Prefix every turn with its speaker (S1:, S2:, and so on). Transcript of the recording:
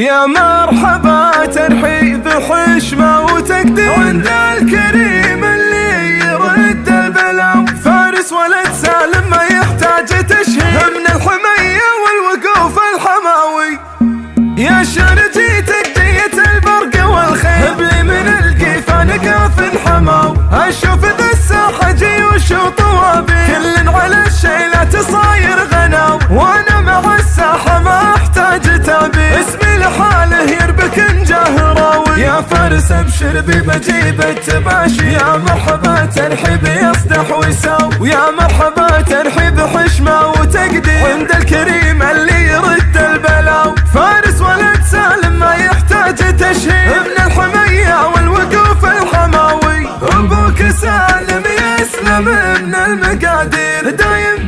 S1: يا مرحبا ترحيب حشمة وتقدير عند الكريم اللي يرد البلاو. فارس ولد سالم ما يحتاج تشهير من الحمية والوقوف الحماوي. يا شرجي تقدية البرق والخير بلي من القيفان قاف حماو. اشوف ذا الساحة جيوش وطوابير كل على الشيلات صاير غناو. وانا مع الساحة ما احتاج تابير اسمي لحاله يربك جهراوي. يا فارس ابشر بمجيب التباشي. يا مرحبا ترحيب يصدح ويساو. ويا مرحبا ترحيب حشمة وتقدير عند الكريم اللي يرد البلاو. فارس ولد سالم ما يحتاج تشهير من الحمية والوقوف الحماوي. ابوك سالم يسلم من المقادير دايم